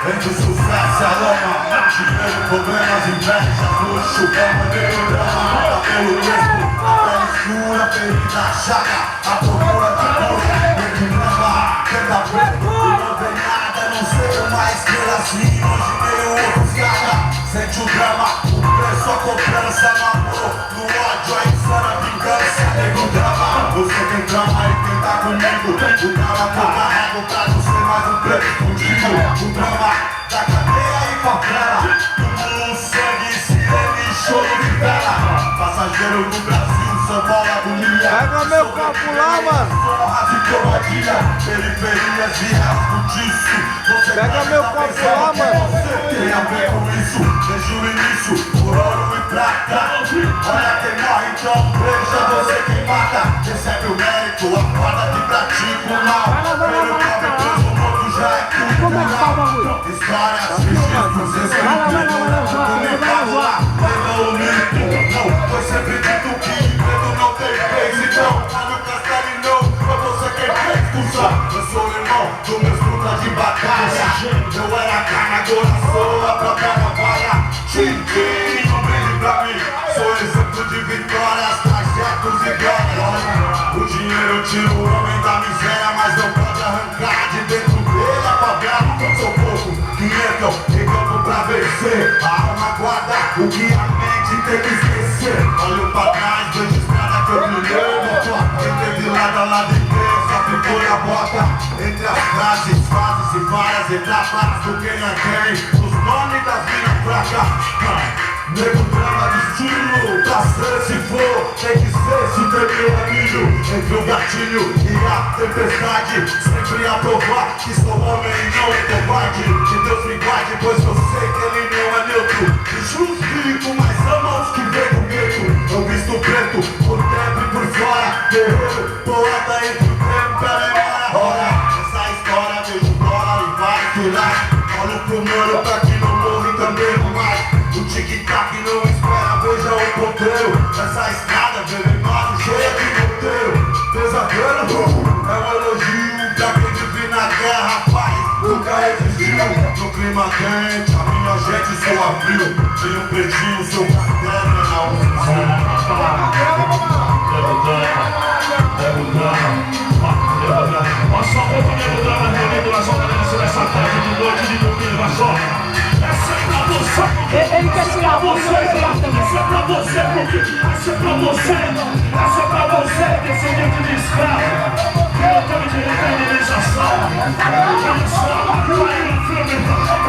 Entre o sucesso e a lama, dinheiro, problemas, inveja, luxo, fama, negro, drama, cabelo crespo, a pele escura, ferida, chaga, a procura de cura, muito drama, tenta preto, não tem nada, não sei uma estrela assim, hoje meio ofuscada, sente o drama, o preço, a cobrança, no amor, no ódio, a insana vingança, nego drama, você tem drama e quem tá comigo, o drama que eu carrego pra não ser mais um preto contigo, o drama da cadeia e favela, tudo sangue, sirene, choro de vela, passageiro do Brasil, São Paulo, agonia. Pega meu copo lá, mano. Honras e covardia, periferias de rasgo disso. Você pega meu copo lá, mano. Tem a ver com isso, desde o início, por ouro e prata. Olha quem morre, então veja você quem mata. Recebe o mérito, acorda que pratica o mal. Primeiro pobre preso, morto já é tudo mal. Histórias, registros, escritos, lá, leva o mito. Não, foi sempre dito que medo não tem vez. Então, olha o Castelinho, pra você quem quer expulsar. Eu sou irmão do meu fruta de batalha. Eu era carne, agora sou a própria navalha. Tchim-tchim, um brinde pra mim. Sou exemplo de vitórias, trajetos e glórias. O dinheiro tira o homem da miséria, mas não pode arrancar de dentro dele a favela. Sou pouco, 500, em campo pra vencer. A alma guarda o que a mente tem que esquecer. Olho pra trás, vejo estrada que eu brilhei. Quem teve lado a lado inteiro, só ficou na bota. Entre as frases, fases e várias etapas do quem é quem. Os nomes das minas fracas. Nego drama de estilo, pra ser se for, tem que ser se tremer o milho. Entre o gatilho e a tempestade, sempre a provar que sou homem e não covarde. Que Deus me guarde, pois eu sei que ele não é neutro. Deixa os ricos, mas ama os que vem com medo. Eu visto preto, por dentro e por fora. Guerreiro, poeta entre o tempo e a memória. Ora, essa história vejo dólar e vai durar. Olho pro mano pra que não morre também no mar. O tic-tac não espera, veja o ponteiro. Essa estrada venenosa, cheia de roteiro. Pesadelo, é um elogio pra quem vive na guerra, paz nunca existiu. No clima quente, a minha gente soa frio. Tem um pretinho, seu cartel na oficina. Olha só como o nego drama reunido nas ordenanças dessa tarde de noite de domingo, olha só. Essa é pra você, ele quer tirar você, essa é pra você, porque essa é pra você, essa é pra você, descendente de escravo. Eu tenho direito à indenização. Olha só, vai no filme,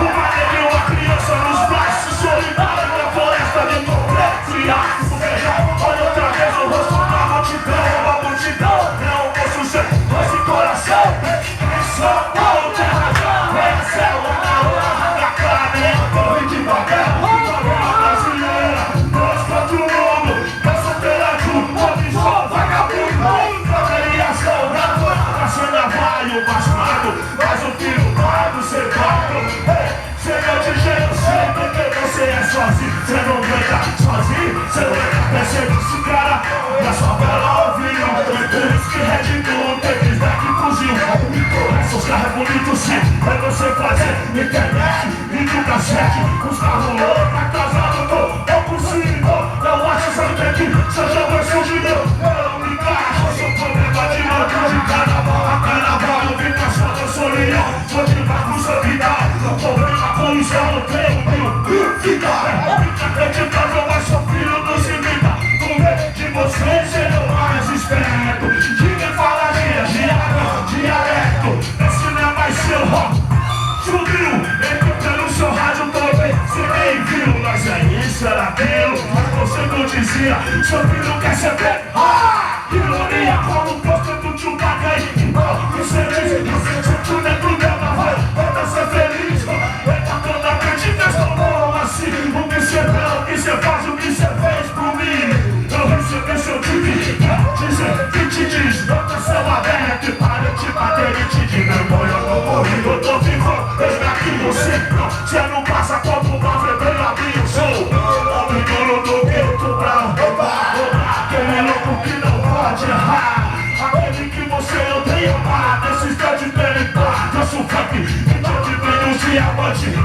uma negra, uma criança nos braços, solidária na floresta de complexia. Olha outra vez o rosto da multidão, uma multidão, é um moço sem voz e coração. É São Paulo, terra, é céu, da carne, é torre de papel, favela brasileira, nós contra o mundo, essa terra de um pobre só, vagabundo, avaliação, raça navalho, bastardo, mas o filho dado, ser pago, senhor de gelo, sei porque você é sozinho, você não aguenta sozinho, você não aguenta perceber esse cara, da sua vela ouviu, por isso que Red Bull teve back e fuzil, seus carros bonitos sim, é você fazer internet, vídeo cassete, os carros loucos, na casa do tô possível, eu acho que aqui, seja versão de Deus, eu não me encaixo, sou problema de manca de carnaval, a carnaval, eu vim passando, eu sou leão, sou de barco, sou vital, problema com isso, eu não tenho, fica, acreditando, mas sou filho dos imita, com medo de vocês, serão mais esperto, ninguém fala dialeto, esse não é mais seu rock, subiu, entra pelo seu rádio também, você nem viu, mas é isso, era dele, mas você não dizia, seu filho quer ser bem, ironia, como o posto do tio Pagai, você diz, você sente dentro dela, vai ser feliz, entra toda a crítica, estou bom assim, o que você vê, o que você faz, o que você fez por mim, eu recebi seu tique, dizer que te diz, bota céu aberto, para te bater e te dizer, meu boi, eu tô morrendo, eu tô vivo, eu aqui você não, você não passa como uma vermelha, abrir o show, homem duro do gueto pra roubar, aquele louco que não pode errar, aquele que você odeia amar, nesse instante dele, dança o funk, e te vem os diamante.